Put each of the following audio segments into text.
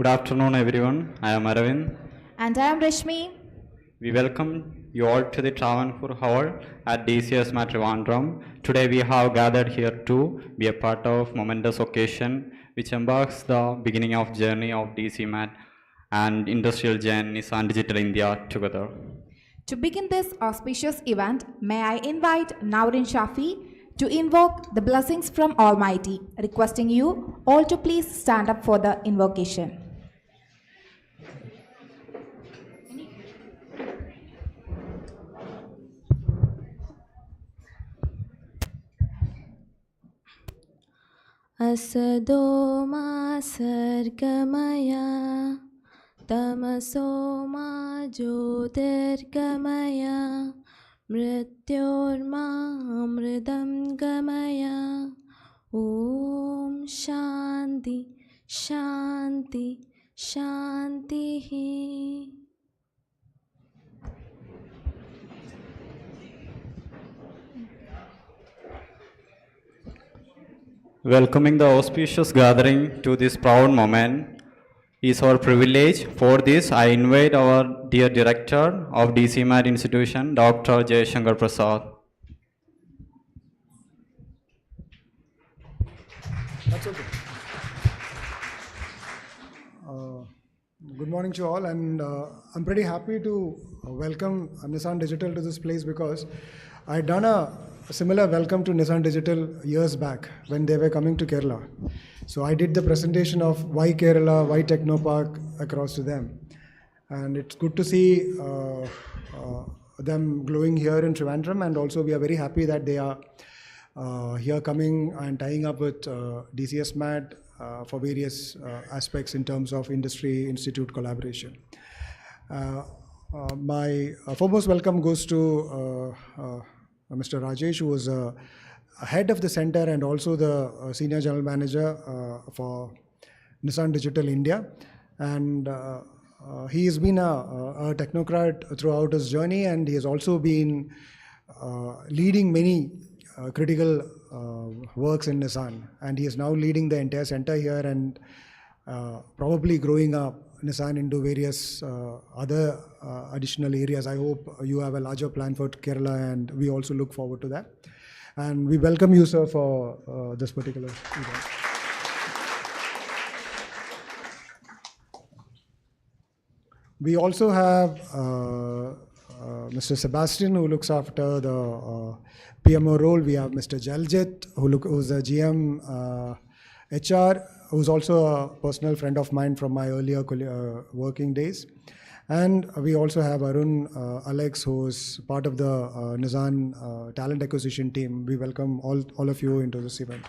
Good afternoon, everyone. I am Aravind. And I am Rashmi. We welcome you all to the Travancore Hall at DCSMAT Trivandrum. Today we have gathered here to be a part of momentous occasion which embarks the beginning of journey of DCMAT and industrial giant Nissan Digital India together. To begin this auspicious event, may I invite Naurin Shafi to invoke the blessings from Almighty, requesting you all to please stand up for the invocation. Asado ma sargamaya tamaso ma jyotirgamaya mrityorma amridam gamaya Om Shanti Shanti Shanti. Welcoming the auspicious gathering to this proud moment is our privilege. For this, I invite our dear Director of DCMAT Institution, Dr. J. Shankar Prasad. That's okay. Good morning to you all, and I'm pretty happy to welcome Nissan Digital to this place because I had done a similar welcome to Nissan Digital years back when they were coming to Kerala. So I did the presentation of why Kerala, why Techno Park across to them. And it's good to see them glowing here in Trivandrum, and also we are very happy that they are here coming and tying up with DCSMAT for various aspects in terms of industry-institute collaboration. My foremost welcome goes to Mr. Rajesh, who was head of the center and also the senior general manager for Nissan Digital India. And he has been a technocrat throughout his journey, and he has also been leading many critical works in Nissan. And he is now leading the entire center here and probably growing up Nissan into various other additional areas. I hope you have a larger plan for Kerala, and we also look forward to that. And we welcome you, sir, for this particular event. We also have Mr. Sebastian, who looks after the PMO role. We have Mr. Jaljit, who's a GM HR, who's also a personal friend of mine from my earlier working days. And we also have Arun Alex, who's part of the Nissan talent acquisition team. We welcome all of you into this event.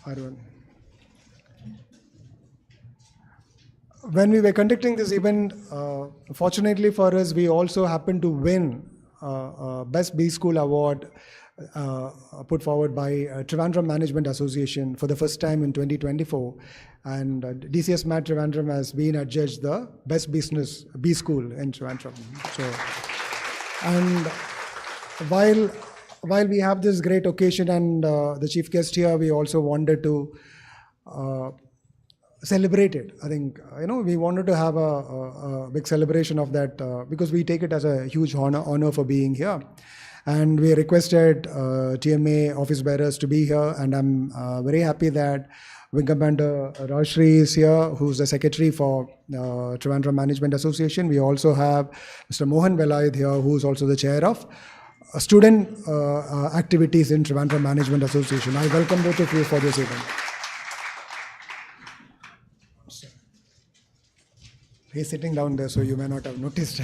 Arun. When we were conducting this event, fortunately for us, we also happened to win Best B School Award put forward by Trivandrum Management Association for the first time in 2024. And DCSMAT Trivandrum has been adjudged the Best Business B School in Trivandrum. So, and while we have this great occasion and the chief guest here, we also wanted to celebrate it. I think, we wanted to have a big celebration of that because we take it as a huge honor for being here. And we requested TMA office bearers to be here, and I'm very happy that Wing Commander Shri is here, who's the secretary for Trivandrum Management Association. We also have Mr. Mohan Velayad here, who's also the chair of student activities in Trivandrum Management Association. I welcome both of you for this event. He's sitting down there, so you may not have noticed.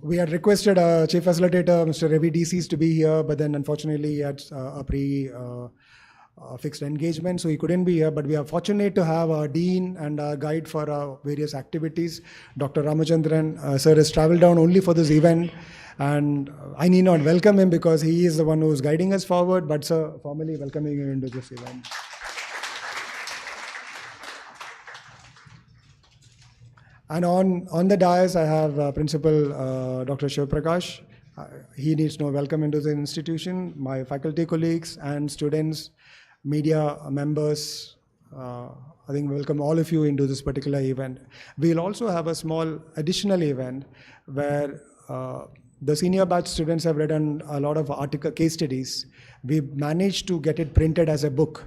We had requested Chief Facilitator, Mr. Ravi DCs, to be here, but then unfortunately he had a fixed engagement, so he couldn't be here. But we are fortunate to have our Dean and our guide for our various activities. Dr. Ramachandran, sir, has traveled down only for this event, and I need not welcome him because he is the one who is guiding us forward, but sir, formally welcoming you into this event. And on the dais, I have Principal Dr. Shiv Prakash. He needs no welcome into the institution. My faculty colleagues and students, media members, I think welcome all of you into this particular event. We'll also have a small additional event where the senior batch students have written a lot of case studies. We managed to get it printed as a book.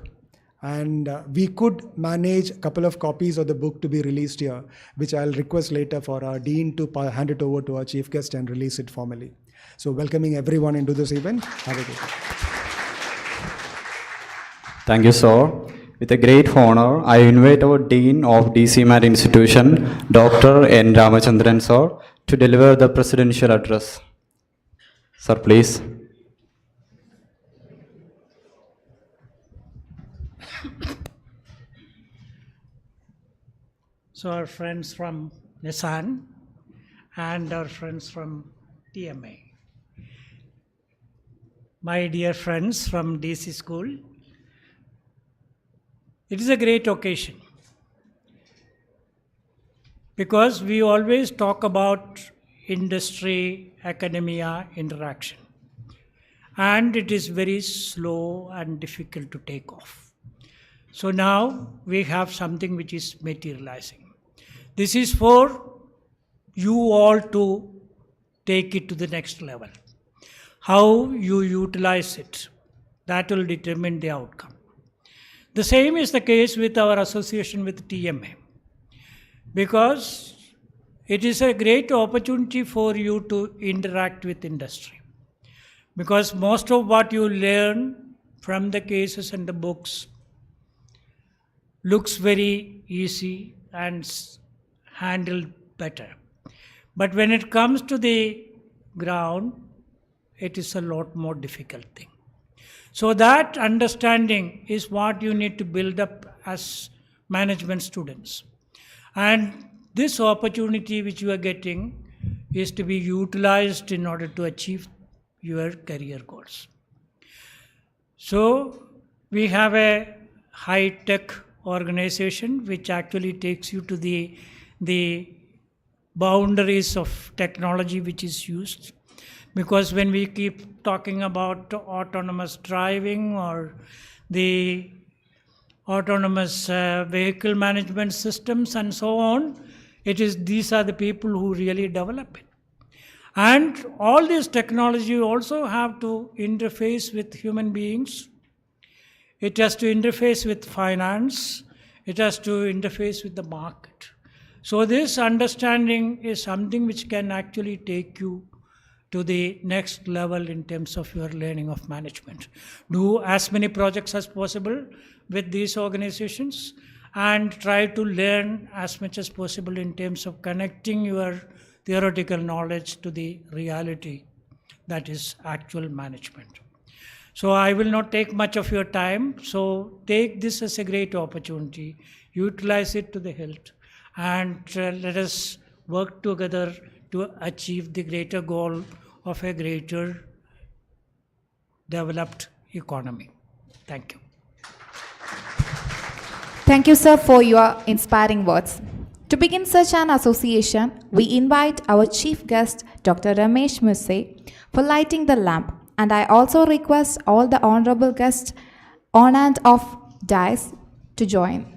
And we could manage a couple of copies of the book to be released here, which I'll request later for our dean to hand it over to our chief guest and release it formally. So welcoming everyone into this event. Have a good day. Thank you, sir. With a great honor, I invite our Dean of DCSMAT Institution, Dr. N. Ramachandran, sir, to deliver the presidential address. Sir, please. So our friends from Nissan and our friends from TMA. My dear friends from DC school, it is a great occasion because we always talk about industry, academia interaction, and it is very slow and difficult to take off. So now we have something which is materializing. This is for you all to take it to the next level. How you utilize it, that will determine the outcome. The same is the case with our association with TMA, because it is a great opportunity for you to interact with industry. Because most of what you learn from the cases and the books looks very easy and handled better. But when it comes to the ground, it is a lot more difficult thing. So that understanding is what you need to build up as management students. And this opportunity which you are getting is to be utilized in order to achieve your career goals. So we have a high-tech organization which actually takes you to the boundaries of technology which is used. Because when we keep talking about autonomous driving or the autonomous vehicle management systems and so on, these are the people who really develop it. And all this technology also have to interface with human beings. It has to interface with finance. It has to interface with the market. So this understanding is something which can actually take you to the next level in terms of your learning of management. Do as many projects as possible with these organizations and try to learn as much as possible in terms of connecting your theoretical knowledge to the reality that is actual management. So I will not take much of your time. So take this as a great opportunity, utilize it to the hilt, and let us work together to achieve the greater goal of a greater developed economy. Thank you. Thank you, sir, for your inspiring words. To begin such an association, we invite our chief guest, Dr. Ramesh Miraje, for lighting the lamp. And I also request all the honorable guests on and off dais to join.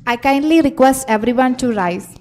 I kindly request everyone to rise.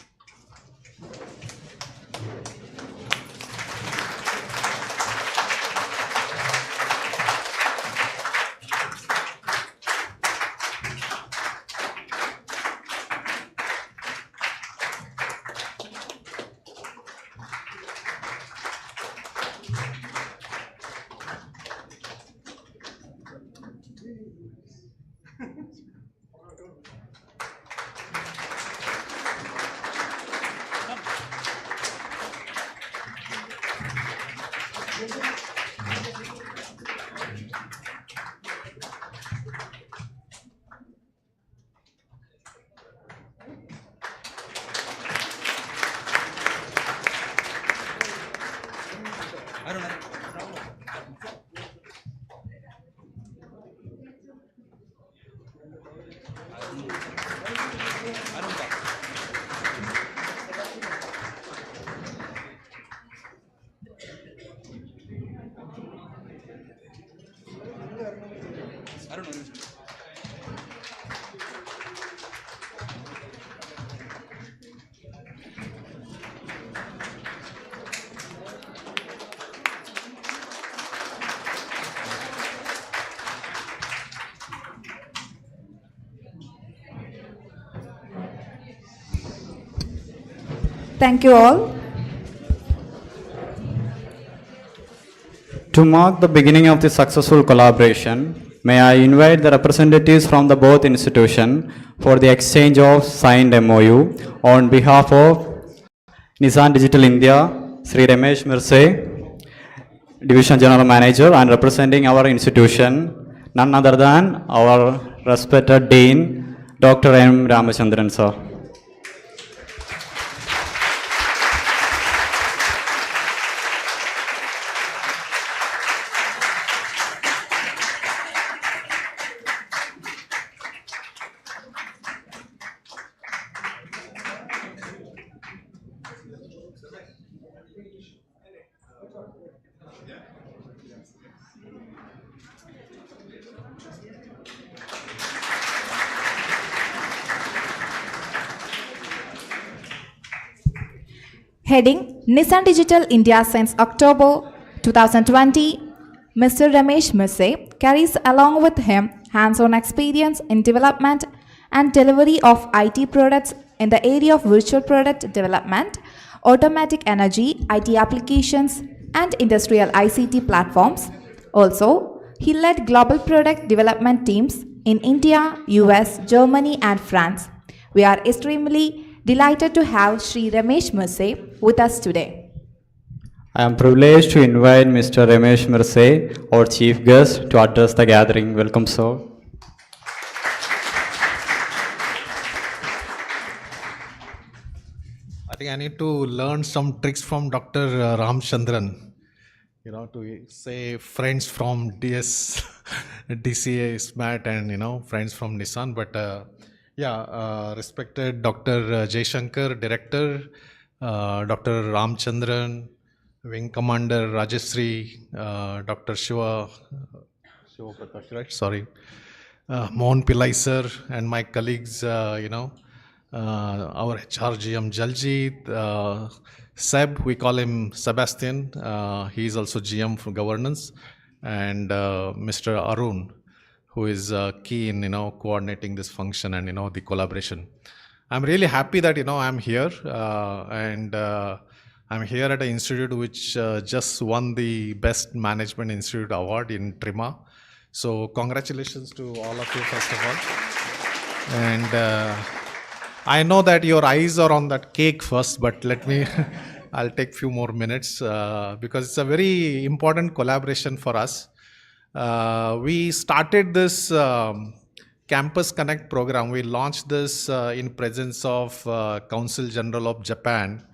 Thank you all. To mark the beginning of the successful collaboration, may I invite the representatives from the both institution for the exchange of signed MoU on behalf of Nissan Digital India, Shri Ramesh Miraje, Division General Manager, and representing our institution, none other than our respected Dean, Dr. M. Ramachandran, sir. Heading Nissan Digital India since October 2020, Mr. Ramesh Miraje carries along with him hands-on experience in development and delivery of IT products in the area of virtual product development, automatic energy, IT applications, and industrial ICT platforms. Also, he led global product development teams in India, US, Germany, and France. We are extremely delighted to have Shri Ramesh Miraje with us today. I am privileged to invite Mr. Ramesh Miraje, our chief guest, to address the gathering. Welcome, sir. I think I need to learn some tricks from Dr. Ramchandran, to say friends from DCSMAT and, friends from Nissan. But respected Dr. Jaishankar, Director, Dr. Ramchandran, Wing Commander Rajeshri, Dr. Shiva Prakash, right? Sorry. Mohan Pillai sir, and my colleagues, our HR GM Jaljit, Seb, we call him Sebastian, he is also GM for governance, and Mr. Arun, who is key in coordinating this function and the collaboration. I'm really happy that I'm here, and I'm here at an institute which just won the Best Management Institute Award in TRIMA. So congratulations to all of you, first of all. And I know that your eyes are on that cake first, but let me, I'll take few more minutes because it's a very important collaboration for us. We started this Campus Connect program. We launched this in presence of Council General of Japan.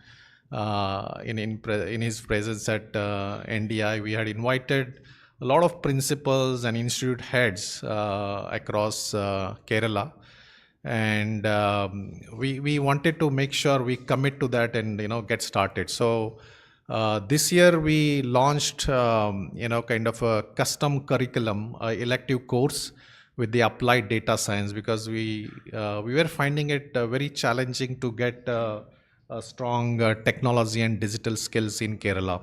In his presence at NDI, we had invited a lot of principals and institute heads across Kerala, and we wanted to make sure we commit to that and get started. So this year we launched kind of a custom curriculum, elective course with the applied data science, because we were finding it very challenging to get a strong technology and digital skills in Kerala,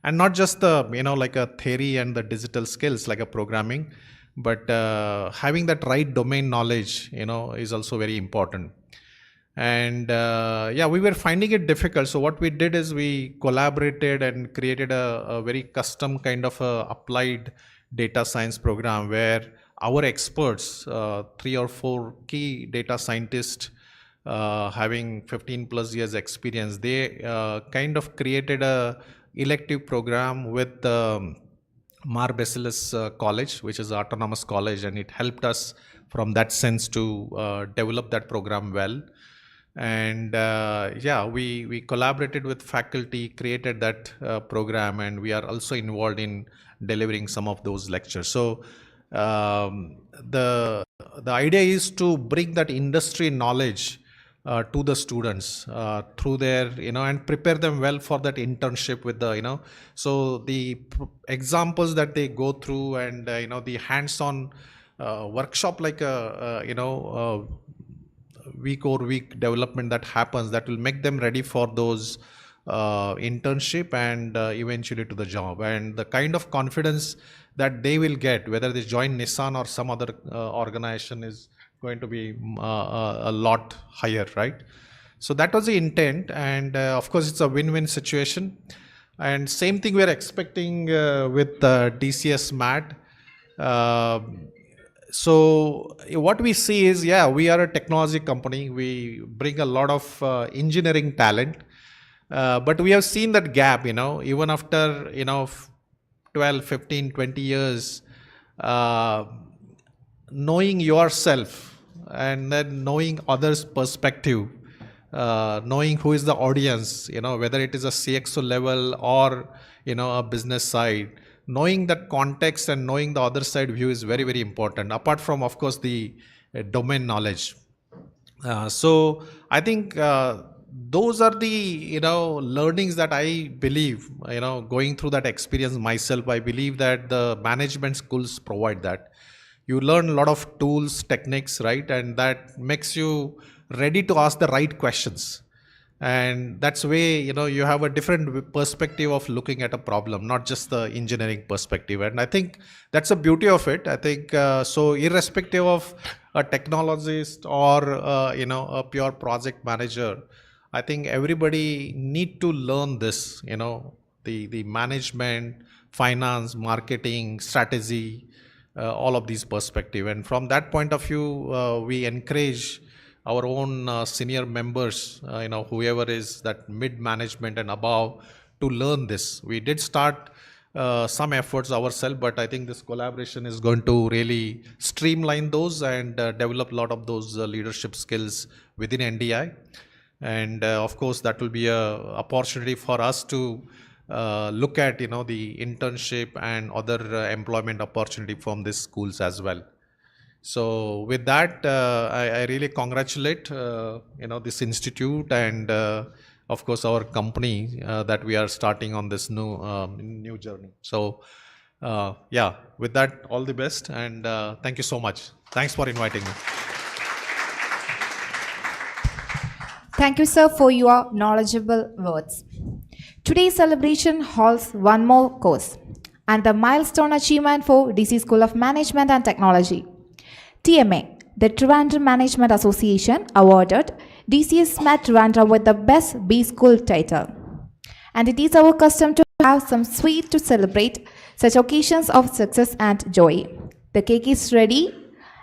and not just the like a theory and the digital skills like a programming, but having that right domain knowledge is also very important. And we were finding it difficult. So what we did is we collaborated and created a very custom kind of a applied data science program where our experts, 3 or 4 key data scientists having 15 plus years experience, they kind of created a elective program with Mar Basilis College, which is an autonomous college, and it helped us from that sense to develop that program well. And we collaborated with faculty, created that program, and we are also involved in delivering some of those lectures. So the idea is to bring that industry knowledge to the students through their and prepare them well for that internship with the so the examples that they go through, and the hands-on workshop, like a week or week development that happens, that will make them ready for those internship and eventually to the job. And the kind of confidence that they will get, whether they join Nissan or some other organization, is going to be a lot higher, right? So that was the intent, and of course it's a win-win situation. And same thing we are expecting with DCSMAT. So what we see is, we are a technology company. We bring a lot of engineering talent, but we have seen that gap, even after 12, 15, 20 years, knowing yourself and then knowing others' perspective, knowing who is the audience, whether it is a CXO level or a business side, knowing that context and knowing the other side view is very, very important, apart from, of course, the domain knowledge. So I think those are the learnings that I believe, going through that experience myself, I believe that the management schools provide that. You learn a lot of tools, techniques, right? And that makes you ready to ask the right questions. And that's way, you have a different perspective of looking at a problem, not just the engineering perspective. And I think that's the beauty of it. I think so irrespective of a technologist or a pure project manager, I think everybody need to learn this, the management, finance, marketing, strategy, all of these perspective. And from that point of view, we encourage our own senior members, whoever is that mid management and above, to learn this. We did start some efforts ourselves, but I think this collaboration is going to really streamline those and develop a lot of those leadership skills within NDI. And of course, that will be a opportunity for us to look at, the internship and other employment opportunity from these schools as well. So with that, I really congratulate, this institute and, of course, our company that we are starting on this new journey. So, with that, all the best, and thank you so much. Thanks for inviting me. Thank you, sir, for your knowledgeable words. Today's celebration holds one more course and the milestone achievement for DC School of Management and Technology. TMA, the Trivandrum Management Association, awarded DCSMAT Trivandrum with the Best B School title. And it is our custom to have some sweet to celebrate such occasions of success and joy. The cake is ready,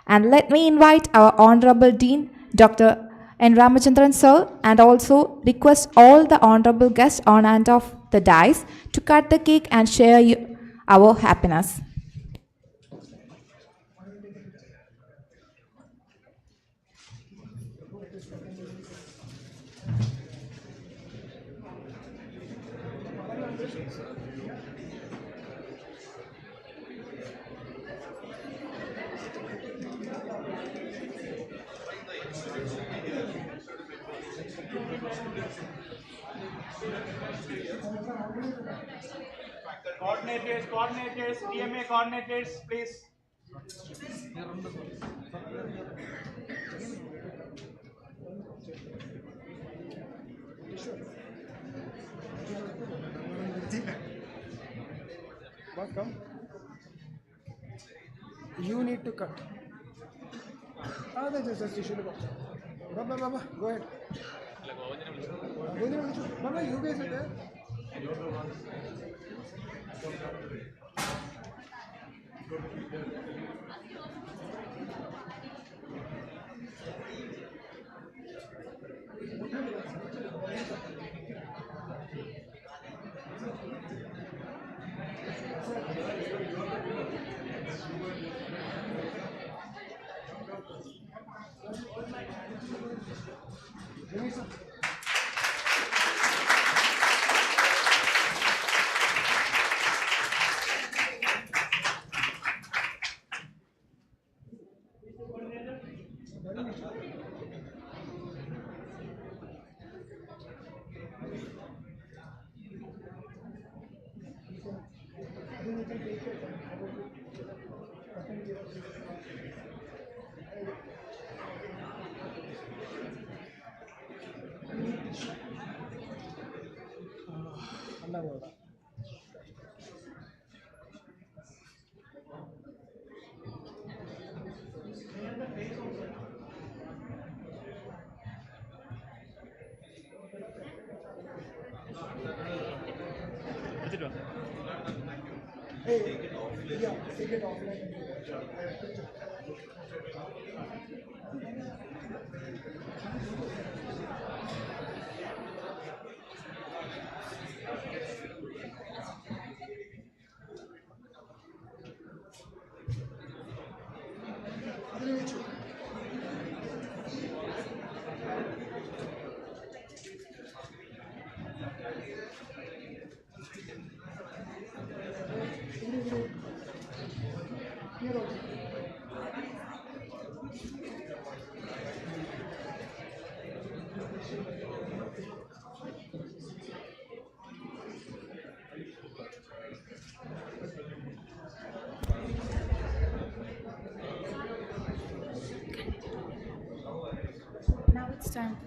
and let me invite our Honorable Dean, Dr. N. Ramachandran sir, and also request all the honorable guests on and off the dais to cut the cake and share our happiness. Coordinators, DMA coordinators, please. Come. You need to cut. That's issue. Baba, go ahead. Baba, you guys are there. Now it's time.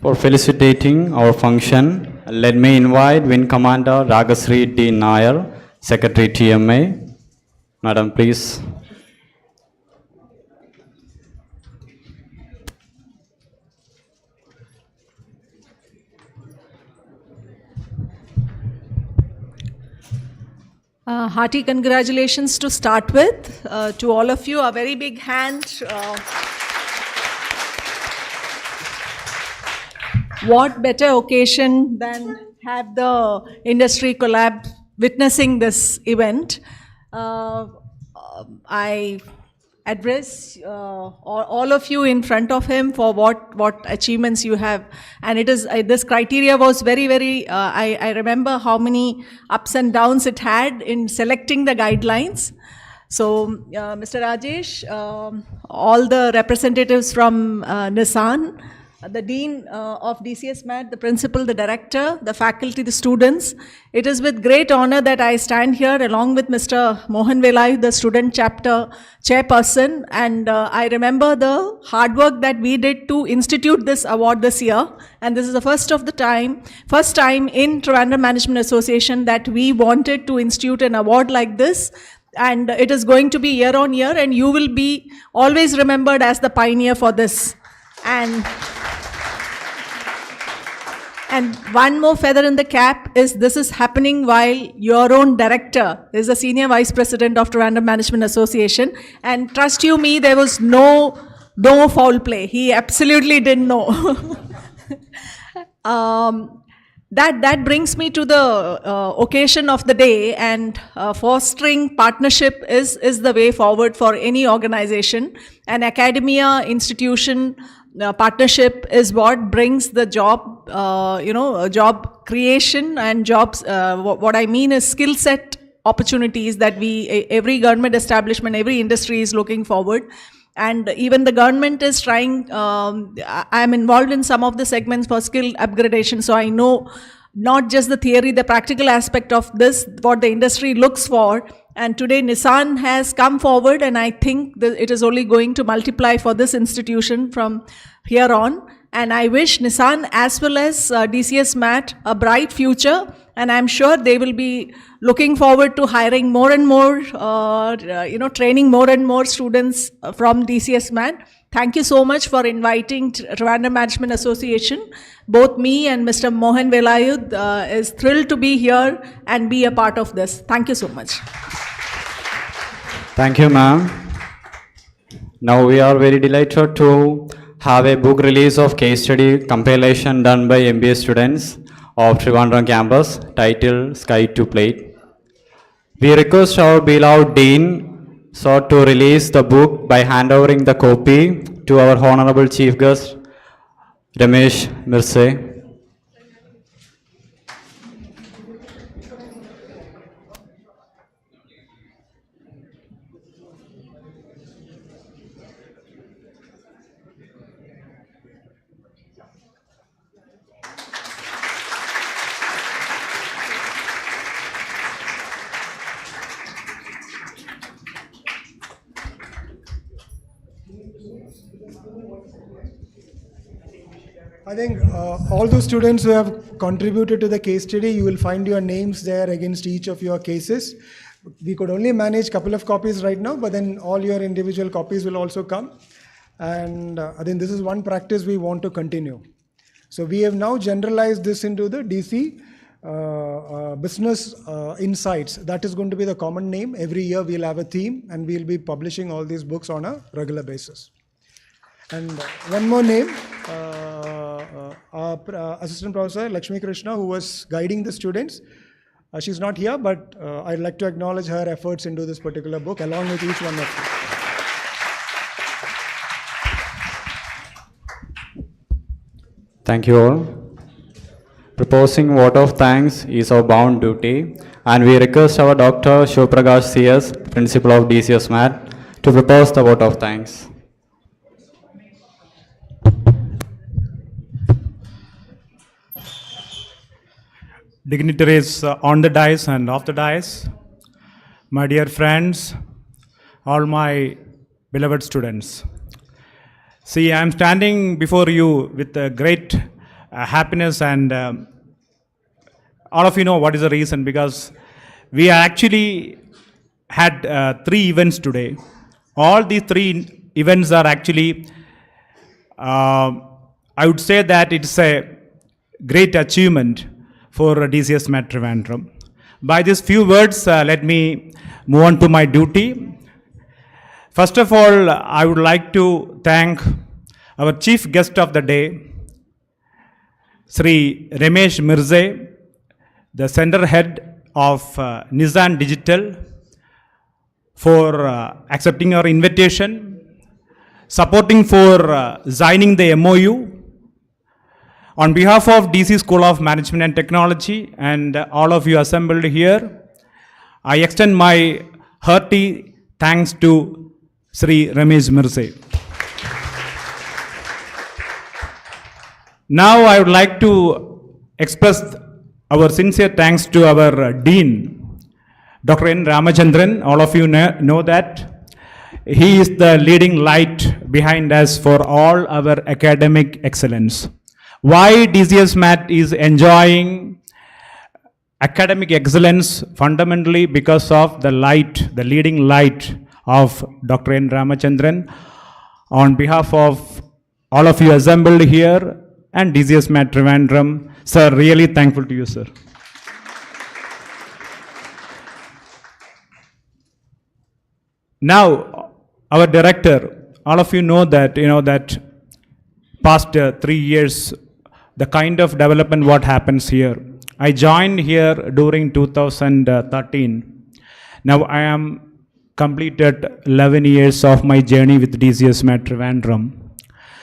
For felicitating our function, let me invite Wing Commander Ragasri D. Nair, Secretary TMA. Madam, please. Hearty congratulations to start with. To all of you, a very big hand. What better occasion than have the industry collab witnessing this event. I address all of you in front of him for what achievements you have. And it is this criteria was very, I remember how many ups and downs it had in selecting the guidelines. So, Mr. Rajesh, all the representatives from Nissan, the Dean of DCSMAT, the Principal, the Director, the faculty, the students. It is with great honor that I stand here along with Mr. Mohan Velai, the Student Chapter Chairperson. And I remember the hard work that we did to institute this award this year. And this is the first time in Trivandrum Management Association that we wanted to institute an award like this. And it is going to be year on year, and you will be always remembered as the pioneer for this. And one more feather in the cap is this is happening while your own director is the Senior Vice President of Trivandrum Management Association. And trust you me, there was no foul play. He absolutely didn't know. That brings me to the occasion of the day, and fostering partnership is the way forward for any organization. An academia, institution, partnership is what brings the job, job creation and jobs. What I mean is skill set opportunities that every government establishment, every industry is looking forward. And even the government is trying, I'm involved in some of the segments for skill upgradation, so I know not just the theory, the practical aspect of this, what the industry looks for. And today Nissan has come forward, and I think that it is only going to multiply for this institution from here on. And I wish Nissan as well as DCSMAT a bright future, and I'm sure they will be looking forward to hiring more and more, training more and more students from DCSMAT. Thank you so much for inviting Trivandrum Management Association. Both me and Mr. Mohan Velayud is thrilled to be here and be a part of this. Thank you so much. Thank you, ma'am. Now we are very delighted to have a book release of case study compilation done by MBA students of Trivandrum campus titled Sky to Plate. We request our beloved Dean to release the book by handovering the copy to our Honorable Chief Guest, Ramesh Miraje. I think all those students who have contributed to the case study, you will find your names there against each of your cases. We could only manage a couple of copies right now, but then all your individual copies will also come. And I think this is one practice we want to continue. So we have now generalized this into the DC Business Insights. That is going to be the common name. Every year we'll have a theme, and we'll be publishing all these books on a regular basis. And one more name, our Assistant Professor Lakshmi Krishna, who was guiding the students. She's not here, but I'd like to acknowledge her efforts into this particular book, along with each one of you. Thank you all. Proposing vote of thanks is our bound duty, and we request our Dr. Shivprakash CS, Principal of DCSMAT, to propose the vote of thanks. Dignitaries on the dais and off the dais, my dear friends, all my beloved students. See, I am standing before you with great happiness, and all of you know what is the reason, because we actually had 3 events today. All these 3 events are actually, I would say that it's a great achievement for DCSMAT Trivandrum. By these few words, let me move on to my duty. First of all, I would like to thank our chief guest of the day, Shri Ramesh Miraje, the center head of Nissan Digital, for accepting our invitation, supporting for signing the MoU. On behalf of DC School of Management and Technology and all of you assembled here, I extend my hearty thanks to Shri Ramesh Miraje. Now I would like to express our sincere thanks to our Dean, Dr. N. Ramachandran. All of you know that. He is the leading light behind us for all our academic excellence. Why DCSMAT is enjoying academic excellence? Fundamentally because of the light, the leading light of Dr. N. Ramachandran. On behalf of all of you assembled here and DCSMAT Trivandrum, sir, really thankful to you, sir. Now, our director, all of you know that past 3 years, the kind of development what happens here. I joined here during 2013. Now I am completed 11 years of my journey with DCSMAT Trivandrum.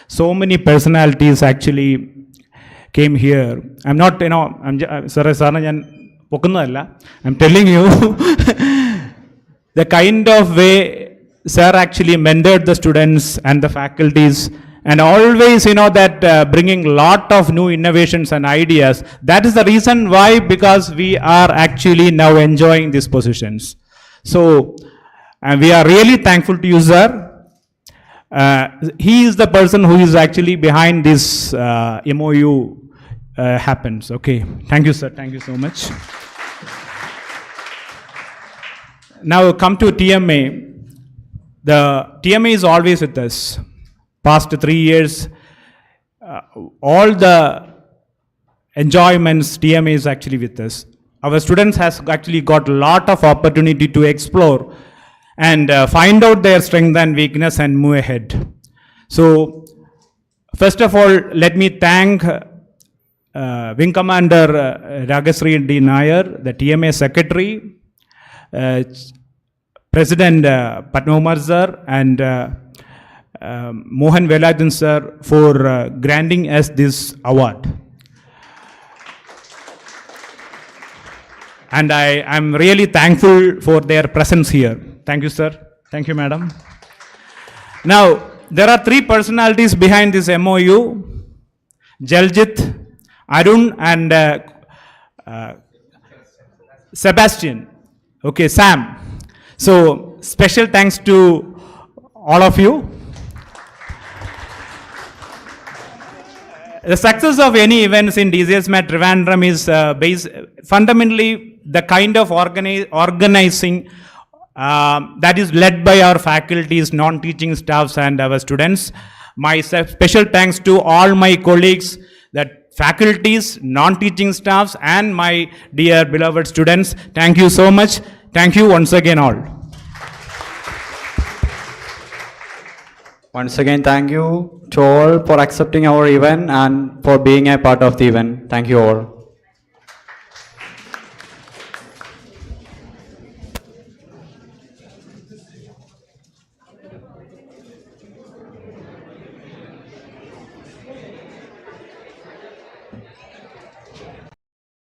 so many personalities actually came here. I'm not, I'm telling you the kind of way sir actually mentored the students and the faculties, and always, that bringing lot of new innovations and ideas. That is the reason why, because we are actually now enjoying these positions. So, and we are really thankful to you, sir. He is the person who is actually behind this MoU happens. Okay, thank you, sir. Thank you so much. Now come to TMA. The TMA is always with us. Past 3 years, all the enjoyments, TMA is actually with us. Our students has actually got a lot of opportunity to explore and find out their strength and weakness and move ahead. So, first of all, let me thank Wing Commander Ragasri D. Nair, the TMA Secretary, President Padma sir, and Mohan Velajan sir for granting us this award. And I am really thankful for their presence here. Thank you, sir. Thank you, madam. Now, there are 3 personalities behind this MoU: Jaljit, Arun, and Sebastian. Okay, Sam. So, special thanks to all of you. The success of any events in DCSMAT Trivandrum is based fundamentally the kind of organizing that is led by our faculties, non-teaching staffs, and our students. My special thanks to all my colleagues, that faculties, non-teaching staffs, and my dear beloved students. Thank you so much. Thank you once again all. Once again, thank you to all for accepting our event and for being a part of the event. Thank you all.